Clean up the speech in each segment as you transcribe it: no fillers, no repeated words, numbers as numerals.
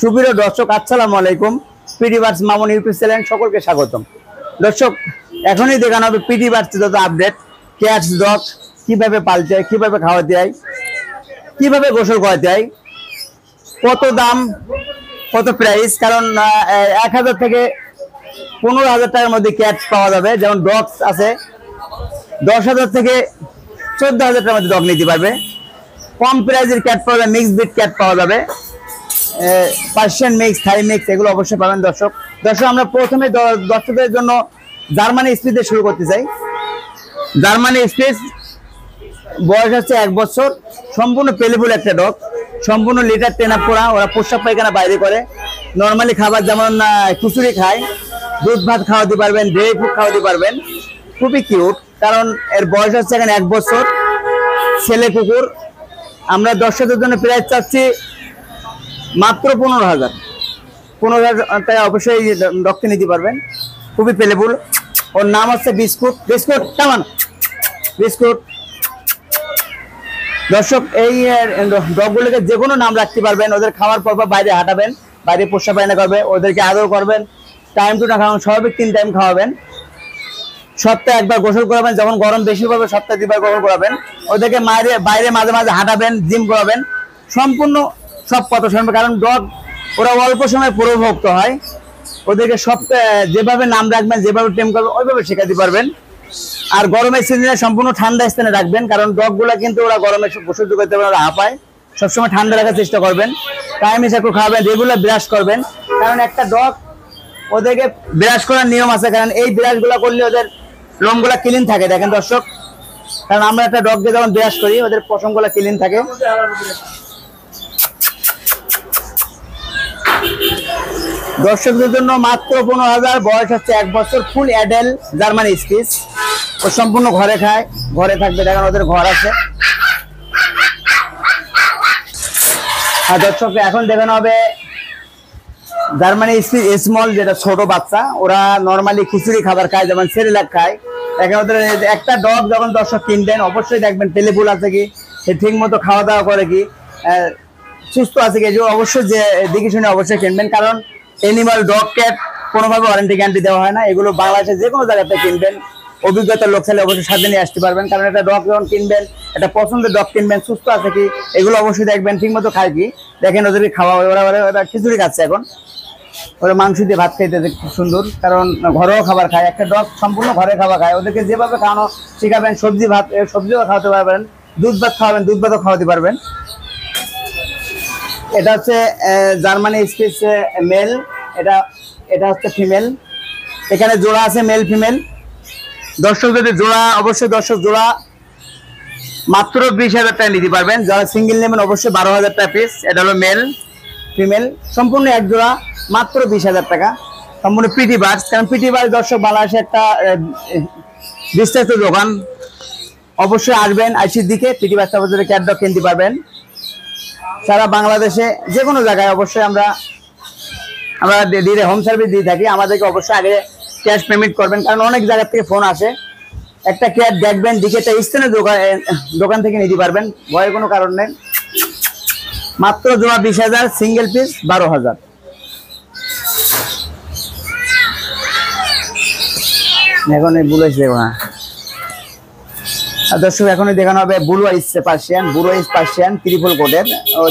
সুপ্রিয় দর্শক আসসালামু আলাইকুম। P T birds Mamun YouTube channel সকলকে স্বাগতম। দর্শক এখনই দেখানো হবে পিটি বার্ডস যত আপডেট, ক্যাটস ডগ কিভাবে পালতে হয়, কিভাবে খাওয়াতে হয়, কিভাবে গোসল করাতে হয়, কত দাম, কত প্রাইস। কারণ 1000 থেকে 15,000 টাকার মধ্যে ক্যাটস পাওয়া যাবে। যেমন ডগস আছে 10,000 থেকে 14,000 টাকার মধ্যে ডগ নিতে পারবে। কম প্রাইজের ক্যাট পাওয়া যাবে, মিক্স ব্রিড ক্যাট পাওয়া যাবে, পার্সিয়ান মিক্স, থাই মিক্স, এগুলো অবশ্যই পাবেন। দর্শক আমরা প্রথমে দর্শকদের জন্য জার্মানি স্পিচ দিয়ে শুরু করতে চাই। জার্মানি স্পিচ বয়স হচ্ছে 1 বছর, সম্পূর্ণ পেলেফুল একটা ডগ, সম্পূর্ণ লিটার ট্রেন আপ করা। ওরা প্রস্রাব পায়খানা বাইরে করে। নর্মালি খাবার যেমন খিচুড়ি খায়, দুধ ভাত খাওয়াতে পারবেন, ড্রাই ফ্রুট খাওয়াতে পারবেন। খুবই কিউট, কারণ এর বয়স হচ্ছে এখানে 1 বছর, ছেলে কুকুর। আমরা দর্শকদের জন্য প্রাইস চাচ্ছি মাত্র 15,000 টাকা। অবশ্যই ডগকে নিতে পারবেন, খুবই পেলেবুল। ওর নাম হচ্ছে বিস্কুট। বিস্কুট কেমন? বিস্কুট। দর্শক এই ডগগুলোকে যে কোনো নাম রাখতে পারবেন। ওদের খাওয়ার পর বাইরে হাঁটাবেন, বাইরে পোষা পায়না করবে, ওদেরকে আদর করবেন, টাইম টু টাইম খাওয়ান, স্বাভাবিক 3 টাইম খাওয়াবেন, সপ্তাহে 1 বার গোসল করাবেন। যখন গরম বেশি পড়বে সপ্তাহে 2 বার গোসল করাবেন। ওদেরকে বাইরে মাঝে মাঝে হাঁটাবেন, জিম করাবেন, সম্পূর্ণ সব কথা শুনবে। কারণ ডগ ওরা অল্প সময় প্রভুভক্ত হয়। ওদেরকে সব যেভাবে নাম রাখবেন, যেভাবে টেম করবেন, ওইভাবে শেখাতে পারবেন। আর গরমের সিজনে সম্পূর্ণ ঠান্ডা স্থানে রাখবেন, কারণ ডগগুলা কিন্তু ওরা গরমে সহ্য করতে পারে, ওরা হাঁপায়। সবসময় ঠান্ডা রাখার চেষ্টা করবেন, টাইম হিসেবে খাওয়াবেন, রেগুলার ব্রাশ করবেন। কারণ একটা ডগ ওদেরকে ব্রাশ করার নিয়ম আছে, কারণ এই ব্রাশগুলা করলে ওদের লোমগুলা ক্লিন থাকে। দেখেন দর্শক, কারণ আমরা একটা ডগকে যখন ব্রাশ করি ওদের পশমগুলা ক্লিন থাকে। দর্শকদের জন্য মাত্র 15,000, বয়স হচ্ছে 1 বছর, ফুল অ্যাডাল্ট জার্মানি স্পিচ। ও সম্পূর্ণ ঘরে খায়, ঘরে থাকবে। দেখেন ওদের ঘর আছে। আর দর্শক এখন দেখানো হবে জার্মানি স্পিচ স্মল, যেটা ছোট বাচ্চা। ওরা নর্মালি খিচুড়ি খাবার খায়, যেমন সেরেলাক খায়। এখন ওদের একটা ডগ যখন দর্শক কিনবেন অবশ্যই দেখবেন পেলেফুল আছে কি, সে ঠিক মতো খাওয়া দাওয়া করে কি, সুস্থ আছে কি, অবশ্যই যে দেখে শুনে অবশ্যই কিনবেন। কারণ এনিমাল ডগ ক্যাট কোনোভাবে ওয়ারেন্টি গ্যারান্টি দেওয়া হয় না। এগুলো বাংলাদেশে যে কোনো জায়গাতে কিনবেন, অভিজ্ঞতার লোক চাইলে অবশ্যই সাথে নিয়ে আসতে পারবেন। কারণ একটা ডগ যখন কিনবেন, একটা পছন্দের ডগ কিনবেন, সুস্থ আছে কি, এগুলো অবশ্যই দেখবেন, ঠিক মতো খায় কি। দেখেন ওদেরকে খাওয়া, ওরা খিচুড়ি খাচ্ছে এখন, ওরা মাংস দিয়ে ভাত খাইতে খুব সুন্দর, কারণ ঘরেও খাবার খায়। একটা ডগ সম্পূর্ণ ঘরে খাবার খায়। ওদেরকে যেভাবে খাওয়ানো শিখাবেন, সবজিও খাওয়াতে পারবেন, দুধ ভাত খাওয়াবেন, দুধ ভাতও খাওয়াতে পারবেন। এটা হচ্ছে জার্মানি স্পিচ মেল, এটা হচ্ছে ফিমেল। এখানে জোড়া আছে মেল ফিমেল। দর্শক যদি জোড়া, অবশ্যই দর্শক জোড়া মাত্র 20,000 টাকা নিতে পারবেন। যারা সিঙ্গেল নেবেন অবশ্যই 12,000 টাকা পিস। এটা হলো মেল ফিমেল, সম্পূর্ণ এক জোড়া, মাত্র 20,000 টাকা, সম্পূর্ণ পিটি বার্ডস। কারণ পিটি বার্ডস দর্শক বাংলাদেশে একটা বিস্তারিত দোকান, অবশ্যই আসবেন আইসির দিকে। পিটি বার্ডস বাজারে ক্যাট ডগ কিনতে পারবেন সারা বাংলাদেশে যে কোনো জায়গায়। অবশ্যই আমরা দিয়ে হোম সার্ভিস দিয়ে থাকি। আমাদেরকে অবশ্যই আগে ক্যাশ পেমেন্ট করবেন, কারণ অনেক জায়গা থেকে ফোন আসে। একটা ক্যাট দেখবেন, দিকে একটা স্থানীয় দোকান থেকে নিতে পারবেন, ভয়ের কোনো কারণ নেই। মাত্র জোড়া 20,000, সিঙ্গেল পিস 12,000। এখন এই ব্লু আইস দেখো না। দর্শক এখনই দেখানো হবে ব্লু আইস পার্সিয়ান ট্রিপল কোটের।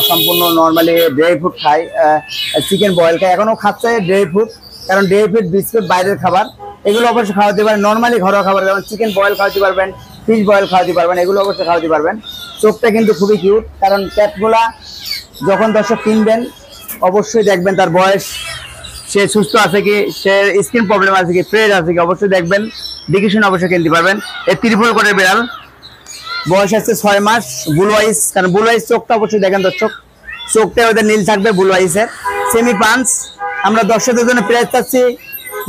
সম্পূর্ণ নর্মালি ড্রাই ফ্রুট খায়, চিকেন বয়েল খায়, এখনো খাচ্ছে ড্রাই ফ্রুট। কারণ ড্রাই ফ্রুট, বিস্কুট বাইরের খাবার, এগুলো অবশ্যই খাওয়াতে পারেন। নর্মালি ঘরোয়া খাবার যেমন চিকেন বয়েল খাওয়াতে পারবেন, ফিশ বয়েল খাওয়াতে পারবেন, এগুলো অবশ্যই খাওয়াতে পারবেন। চোখটা কিন্তু খুবই কিউট। কারণ ক্যাটগুলা যখন দর্শক কিনবেন অবশ্যই দেখবেন তার বয়স, সে সুস্থ আছে কি, সে স্কিন প্রবলেম আছে কি, ফ্রেশ আছে কি, অবশ্যই দেখবেন, দেখে শুনে অবশ্যই কিনতে পারবেন। এই ট্রিপল কোটের বিড়াল, বয়স আছে 6 মাস, ব্লু আইস। কারণ ব্লু আইস চোখটা অবশ্যই দেখেন দর্শক, চোখটা ওদের নীল থাকবে ব্লু আইসের। Semi punch. আমরা দর্শকদের জন্য প্রাইস চাচ্ছি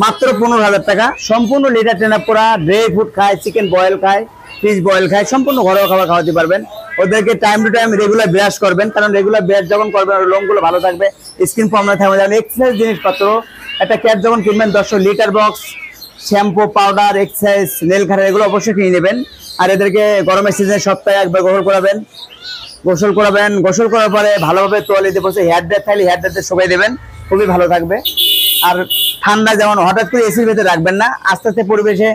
মাত্র 15,000 টাকা। সম্পূর্ণ লিটার ট্রেন আপ করা, ড্রাই ফ্রুট খায়, চিকেন বয়েল খায়, ফিশ বয়েল খায়, সম্পূর্ণ ঘরোয়া খাবার খাওয়াতে পারবেন। ওদেরকে time to time regular brush করবেন, কারণ রেগুলার ব্রাশ যখন করবেন ওর লোমগুলো ভালো থাকবে, স্কিন প্রবলেম থাকবে। যেমন এক্সারসাইজ জিনিসপত্র একটা ক্যাট যখন কিনবেন 10 litter box, shampoo, powder, exercise, nail cutter, এগুলো অবশ্যই কিনে নেবেন। আর এদেরকে গরমের সিজনে সপ্তাহে 1 বার গোসল করাবেন, গোসল করাবেন, গোসল করার পরে ভালোভাবে তোয়ালে বসে হেয়ার ড্রায়ার থাকলে হেয়ার ড্রায়ারতে শুকাই দেবেন, খুবই ভালো থাকবে। আর ঠান্ডা যেমন হঠাৎ করে এসির ভেতরে রাখবেন না, আস্তে আস্তে পরিবেশে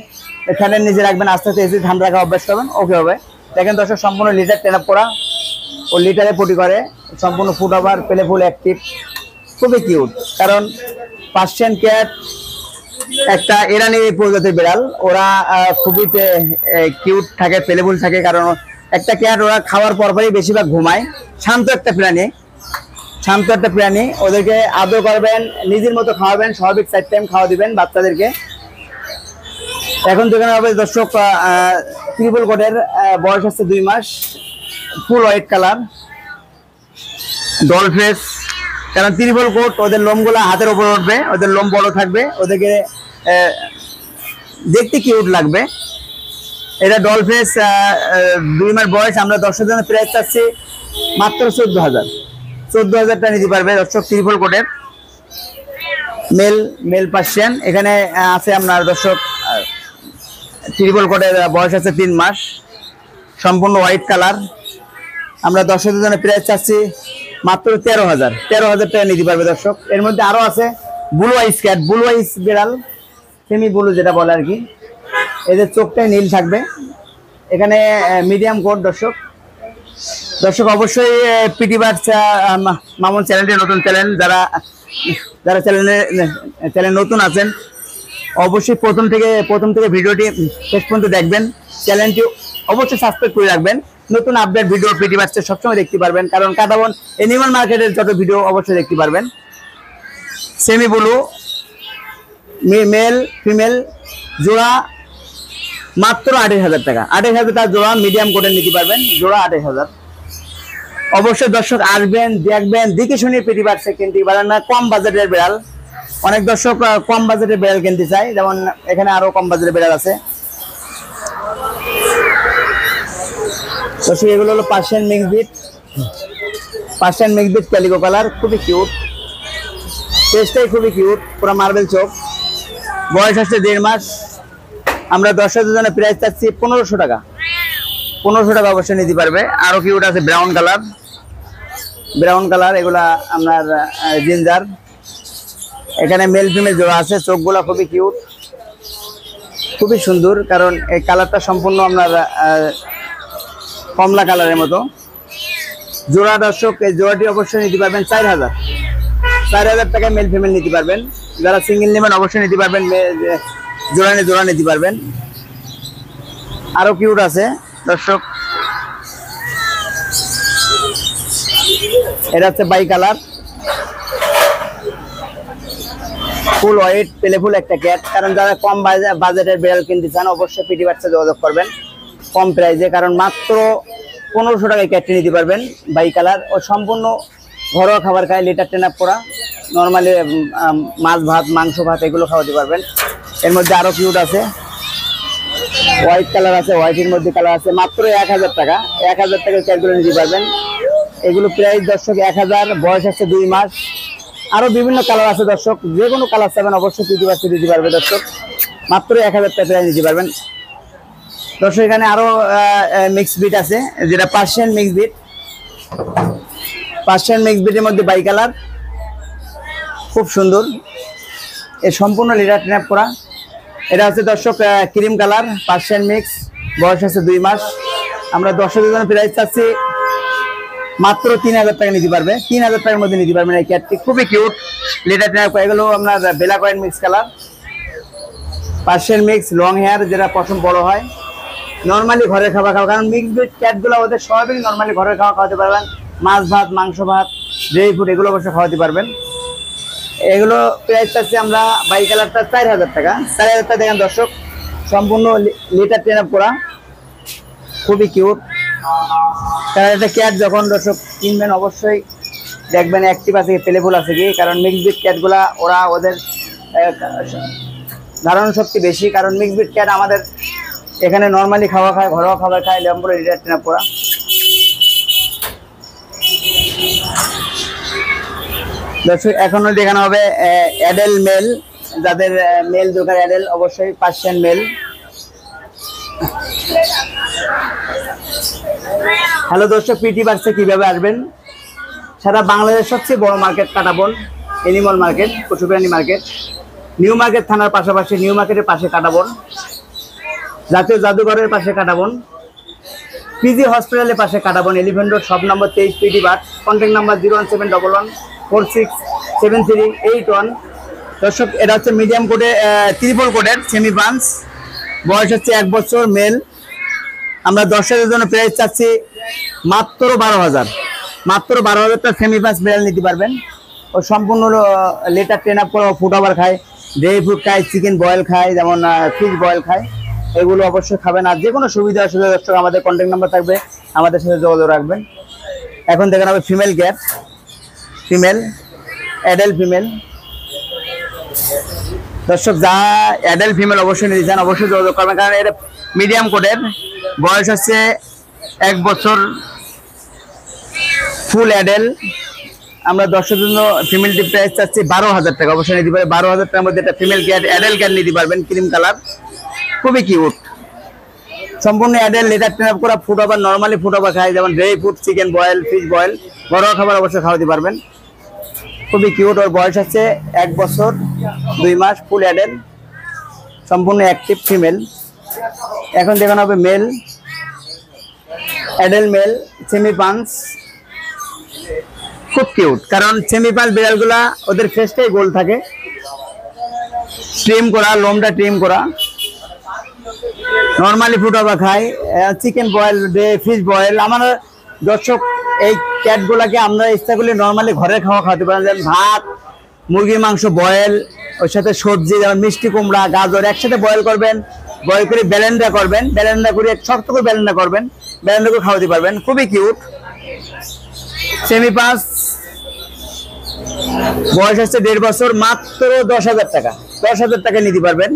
ফ্যানের নিচে রাখবেন, আস্তে আস্তে এসি ঠান্ডা রাখা অভ্যাস করবেন, ওকে হবে। দেখেন দর্শক সম্পূর্ণ লিটার ট্রেন আপ করা, ও লিটারে পটি করে, সম্পূর্ণ ফুট ওভার, পেলে ফুল অ্যাক্টিভ, খুবই কিউট। কারণ পার্সিয়ান ক্যাট একটা ইরানি প্রজাতির বিড়াল, ওরা খুবই কিউট থাকে, পেলেফুল থাকে। কারণ একটা ক্যাট ওরা খাওয়ার পরপরই বেশিরভাগ ঘুমায়, শান্ত একটা প্রাণী, শান্ত একটা প্রাণী। ওদেরকে আদর করবেন, নিজের মতো খাওয়াবেন, স্বাভাবিক 4 টাইম খাওয়া দিবেন বাচ্চাদেরকে। এখন যেখানে হবে দর্শক ট্রিপল কোটের, বয়স হচ্ছে 2 মাস, full white colour, doll face. কারণ ট্রিপল কোট ওদের লোমগুলো হাতের উপর উঠবে, ওদের লোম বড় থাকবে, ওদেরকে দেখতে কিউট লাগবে। এটা ডল ফেস, 2 মাস বয়স। আমরা দর্শকের জন্য প্রাইস চাচ্ছি মাত্র 14,000 টাকা নিতে পারবে দর্শক। ট্রিপল কোটের মেল পার্সিয়ান এখানে আছে আপনার দর্শক। ট্রিপল কোটের বয়স আছে 3 মাস, সম্পূর্ণ হোয়াইট কালার। আমরা দর্শকের জন্য প্রাইস চাচ্ছি মাত্র 13,000 টাকা নিতে পারবে দর্শক। এর মধ্যে আরো আছে ব্লু আইস ক্যাট, ব্লু আইস বিড়াল, সেমি ব্লু যেটা বলে আর কি। এদের চোখটাই নীল থাকবে। এখানে মিডিয়াম কোট দর্শক। অবশ্যই পিটি বার্ডস মামুন চ্যানেলটি নতুন চ্যানেল, যারা চ্যানেল নতুন আছেন অবশ্যই প্রথম থেকে ভিডিওটি শেষ পর্যন্ত দেখবেন। চ্যানেলটি অবশ্যই সাবস্ক্রাইব করে রাখবেন। নতুন আপডেট ভিডিও পিটি বার্ডসের সবসময় দেখতে পারবেন। কারণ কাদাবন এনিমাল মার্কেটের যত ভিডিও অবশ্যই দেখতে পারবেন। সেমি ব্লু মেল ফিমেল জোড়া মাত্র 28,000 টাকা। 28,000 টাকা জোড়া, মিডিয়াম কোটের নিতে পারবেন, জোড়া 28,000। অবশ্যই দর্শক আসবেন, দেখবেন, দেখে শুনে পেটি বার্ডসে কিনতে পারেন না। কম বাজেটের বিড়াল, অনেক দর্শক কম বাজেটের বিড়াল কিনতে চায়, যেমন এখানে আরো কম বাজেটের বিড়াল আছে দর্শক। এগুলো হলো পার্সিয়ান মিক্স বিট ক্যালিকো কালার, খুবই কিউট, ফেসটাই খুবই কিউট, পুরো মার্বেল চোখ। বয়স হচ্ছে 1.5 মাস। আমরা দর্শকদের জন্য প্রাইস চাচ্ছি 1500 টাকা। 1500 টাকা অবশ্যই নিতে পারবে। আরো কিউট আছে ব্রাউন কালার, এগুলা আপনার জিঞ্জার। এখানে মেল ফিমেল জোড়া আছে, চোখগুলা খুবই কিউট, খুবই সুন্দর। কারণ এই কালারটা সম্পূর্ণ আপনার কমলা কালারের মতো। জোড়া দর্শক, এই জোড়াটি অবশ্যই নিতে পারবেন 4,000 টাকায় মেল ফিমেল নিতে পারবেন। যারা সিঙ্গেল নেবেন অবশ্যই নিতে পারবেন, জোড়া নিতে পারবেন। আরো কিউট আছে দর্শক, এটা হচ্ছে বাই কালার, ফুল হোয়াইট পেলেফুল একটা ক্যাট। কারণ যারা কম বাজেটের বিড়াল কিনতে চান অবশ্যই পিটি বার্ডসে যোগাযোগ করবেন কম প্রাইসে। কারণ মাত্র 1500 টাকায় ক্যাটটি নিতে পারবেন, বাই কালার। ও সম্পূর্ণ ঘরোয়া খাবার খায়, লিটার ট্রেন আপ করা, নর্মালি মাছ ভাত মাংস ভাত এগুলো খাওয়াতে পারবেন। এর মধ্যে আরো কিউট আছে, হোয়াইট কালার আছে, হোয়াইটের মধ্যে কালার আছে, মাত্র 1,000 টাকা। 1,000 টাকায় ক্যাটগুলো নিতে পারবেন। এগুলো প্রাইস দর্শক 1,000, বয়স আছে 2 মাস। আরো বিভিন্ন কালার আছে দর্শক, যে কোনো কালার চাবেন অবশ্যই পিটি বার্ডসে দিতে পারবে দর্শক। মাত্র 1,000 টাকা নিতে পারবেন দর্শক। এখানে আরো মিক্স বিট আছে, যেটা পার্সিয়ান মিক্স বিটের মধ্যে বাই কালার, খুব সুন্দর। এর সম্পূর্ণ লিটার ট্রেন আপ করা। এটা হচ্ছে দর্শক ক্রিম কালার, পার্সিয়ান মিক্স, বয়স আছে 2 মাস। আমরা দর্শকের জন্য প্রাইস চাচ্ছি মাত্র 3,000 টাকা নিতে পারবে। 3,000 টাকার মধ্যে নিতে পারবেন এই ক্যাটটি, খুবই কিউট, লিটার ট্রেন আপ। এগুলো আপনার বেলা কয়েন mix colour, Persian mix, long hair, যেটা পশম বড় হয়। নর্মালি ঘরের খাবার খাওয়া, কারণ মিক্স বিট ক্যাটগুলো ওদের সবই নর্মালি ঘরের খাওয়া খাওয়াতে পারবেন। মাছ ভাত মাংস ভাত ড্রাই ফ্রুট এগুলো অবশ্যই খাওয়াতে পারবেন। এগুলো প্রাইস আছে আমরা বাই কালারটা 4,000 টাকা। 4,000 টাকা দেখেন দর্শক, সম্পূর্ণ লিটার ট্রেন আপ করা, খুবই কিউট। কারণ একটা ক্যাট যখন দর্শক কিনবেন অবশ্যই দেখবেন অ্যাক্টিভ আছে কি, প্লেফুল আছে কি। কারণ মিক্স বিট ক্যাটগুলা ওদের ধারণ শক্তি বেশি। কারণ মিক্স বিট ক্যাট আমাদের এখানে নর্মালি খাওয়া খায়, ঘরোয়া খাবার খায়, লেম্বুরে লিটার ট্রেন আপ করা। দর্শক এখনো দেখানো হবে অ্যাডেল মেল, যাদের মেল দরকার অ্যাডেল অবশ্যই পার্সিয়ান মেল। হ্যালো দর্শক, পিটি বার্সে কিভাবে আসবেন? সারা বাংলাদেশের সবচেয়ে বড় মার্কেট কাটাবন এনিমল মার্কেট, পশু প্রাণী মার্কেট, নিউ মার্কেট থানার পাশাপাশি নিউ মার্কেটের পাশে কাটাবন, জাতীয় জাদুঘরের পাশে কাটাবন, পিজি হসপিটালের পাশে Kataban, Elephant road, shop number 23, PT bars. Contact number 01711467381। দর্শক, এটা হচ্ছে মিডিয়াম কোডে ত্রিপল কোডের সেমি পাঞ্চ, বয়স হচ্ছে 1 বছর, মেল। আমরা দর্শকের জন্য প্রাইস চাচ্ছি মাত্র 12,000। মাত্র 12,000 টাকা সেমি পাঞ্চ বিড়াল নিতে পারবেন। ও সম্পূর্ণ লেটার ট্রেন আপ করা, ফুড ওভার খায়, ড্রাই ফ্রুট খায়, চিকেন বয়েল খায়, যেমন ফিশ বয়েল খায়, এগুলো অবশ্যই খাবেন। আর যে কোনো সুবিধা অসুবিধা দর্শক আমাদের কন্ট্যাক্ট নাম্বার থাকবে, আমাদের সাথে যোগাযোগ রাখবেন। এখন দেখেন হবে female cat, female adult female. দর্শক, যা অ্যাডাল্ট ফিমেল অবশ্যই নিতে চান অবশ্যই যোগাযোগ করবেন, কারণ এটা মিডিয়াম কোডের, বয়স হচ্ছে 1 বছর, ফুল অ্যাডাল্ট। আমরা দর্শকের জন্য ফিমেলটি প্রাইস চাচ্ছি 12,000 টাকা, অবশ্যই নিতে পারে। 12,000 টাকার মধ্যে একটা ফিমেল ক্যাট, অ্যাডাল্ট ক্যাট নিতে পারবেন, ক্রিম কালার, খুবই কিউট, সম্পূর্ণ অ্যাডাল্ট, লেটার ট্রেন আপ করা, food over, normally food over খায়, যেমন dry fruit, chicken boil, fish boil, ঘরোয়া খাবার অবশ্যই খাওয়াতে পারবেন, খুবই কিউট। ওর বয়স হচ্ছে 1 বছর 2 মাস, ফুল অ্যাডাল্ট, সম্পূর্ণ অ্যাক্টিভ ফিমেল। এখন দেখানো হবে male, adult male, semi punch, খুব কিউট, কারণ সেমি পাঞ্চ বিড়ালগুলা ওদের ফেসটাই গোল থাকে, ট্রিম করা, লোমটা ট্রিম করা, নর্মালি ফুড ওভার খায়, চিকেন বয়েল, ফিশ বয়েল। আমার দর্শক, এই ক্যাটগুলাকে আমরা ইচ্ছা করলে নর্মালি ঘরের খাওয়াতে পারেন, যেমন ভাত, মুরগির মাংস বয়েল, ওর সাথে সবজি, যেমন মিষ্টি কুমড়া, গাজর একসাথে বয়েল করবেন, বয়েল করে ব্যালেন্ডা করবেন, ব্যালেন্ডা করে শক্ত করে ব্যালেন্ডা করবেন, ব্যালেন্ডা করে খাওয়াতে পারবেন, খুবই কিউট। সেমি পাঁচ, বয়স হচ্ছে 1.5 বছর, মাত্র 10,000 টাকা, 10,000 টাকা নিতে পারবেন।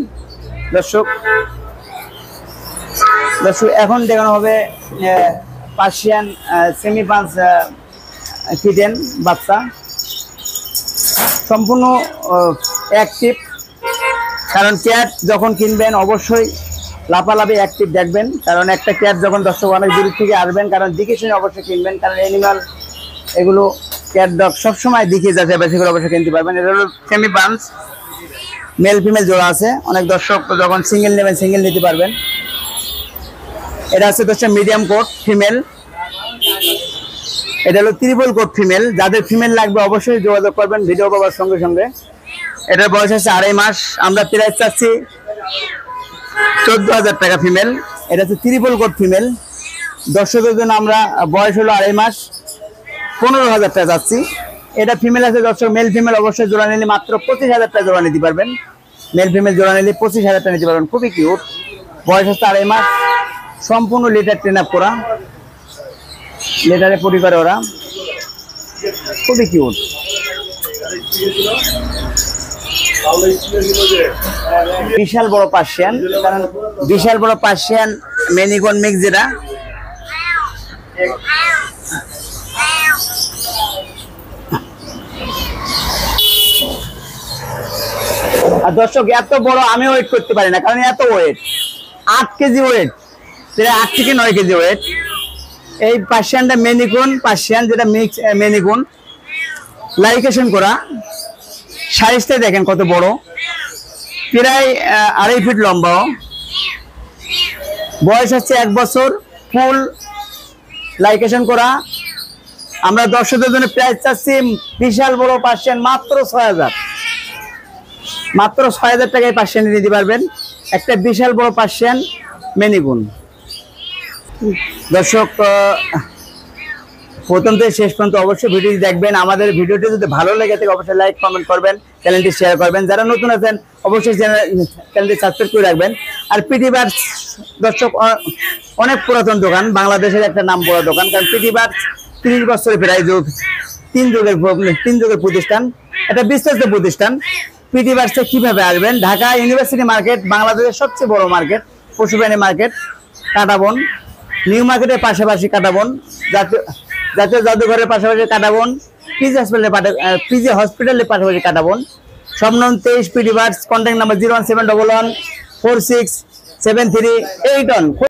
দর্শক, এখন দেখানো হবে পার্সিয়ান সেমি পাঁচ কিটেন বাচ্চা, সম্পূর্ণ অ্যাক্টিভ, কারণ ক্যাট যখন কিনবেন অবশ্যই লাফালাফি অ্যাক্টিভ দেখবেন, কারণ একটা ক্যাট যখন দর্শক অনেক দূর থেকে আসবেন, কারণ দিকে শুনে অবশ্যই কিনবেন, কারণ অ্যানিমাল এগুলো ক্যাট ডগ সবসময় দিকে যাচ্ছে, সেগুলো অবশ্যই কিনতে পারবেন। এটা হলো সেমি পাঞ্চ, মেল ফিমেল জোড়া আছে, অনেক দর্শক যখন সিঙ্গেল নেবেন সিঙ্গেল নিতে পারবেন। এটা হচ্ছে দর্শক মিডিয়াম কোট ফিমেল, এটা হলো ত্রিপল কোট ফিমেল। যাদের ফিমেল লাগবে অবশ্যই যোগাযোগ করবেন ভিডিও পাওয়ার সঙ্গে সঙ্গে। এটার বয়স হচ্ছে 2.5 মাস, আমরা প্রাইস চাচ্ছি 14,000 টাকা ফিমেল। এটা হচ্ছে ত্রিপল কোট ফিমেল, দর্শকের জন্য আমরা বয়স হলো 2.5 মাস, 15,000 টাকা চাচ্ছি। এটা ফিমেল আছে দর্শক, মেল ফিমেল অবশ্যই জোড়া নিলে মাত্র 25,000 টাকা জোড়া নিতে পারবেন, মেল ফিমেল জোড়া নিলে 25,000 টাকা নিতে পারবেন, খুবই কিউট। বয়স হচ্ছে 2.5 মাস, সম্পূর্ণ লেটার ট্রেন আপ করা, লেটারে পরি করে ওরা, খুবই কিউট। বিশাল বড় পার্সিয়ান, কারণ বিশাল বড় পার্সিয়ান মেনিকন মিক্স, যেটা আর দর্শক এত বড় আমি ওয়েট করতে পারি না, কারণ এত ওয়েট, 8 কেজি ওয়েট, 8 থেকে 9 কেজি ওয়েট। এই পার্সিয়ানটা মেনিকুন পার্সিয়ান, যেটা মিক্স মেনিকুন, লাইকেশন করা, সাইজটা দেখেন কত বড়, প্রায় 2.5 ফিট লম্বাও। বয়স হচ্ছে 1 বছর, ফুল লাইকেশন করা। আমরা দর্শকদের জন্য প্রাইস চাচ্ছি বিশাল বড় পার্সিয়ান মাত্র 6,000, মাত্র 6,000 টাকায় পার্সিয়ান নিতে পারবেন, একটা বিশাল বড় পার্সিয়ান মেনিকুন। দর্শক, প্রথম থেকে শেষ পর্যন্ত অবশ্যই ভিডিওটি দেখবেন। আমাদের ভিডিওটি যদি ভালো লেগে থাকে অবশ্যই লাইক কমেন্ট করবেন, চ্যানেলটি শেয়ার করবেন, যারা নতুন আছেন অবশ্যই চ্যানেলটি সাবস্ক্রাইব করে রাখবেন। আর পিটি বার্স দর্শক অনেক পুরাতন দোকান, বাংলাদেশের একটা নাম বড় দোকান, কারণ পিটি বার্স 30 বছরের প্রায় তিন যুগের প্রতিষ্ঠান, এটা বিশ্বস্ত প্রতিষ্ঠান। পিটি বার্সে কিভাবে আসবেন? ঢাকা ইউনিভার্সিটি মার্কেট, বাংলাদেশের সবচেয়ে বড় মার্কেট, পশুপ্রাণী মার্কেট, কাটাবন, নিউ মার্কেটের পাশাপাশি কাটাবন, জাতীয় জাদুঘরের পাশাপাশি কাটাবন, পিজি হসপিটালের পাশাপাশি কাটাবন, সব নং 23, পিটি বার্স। Contact number 01711467381।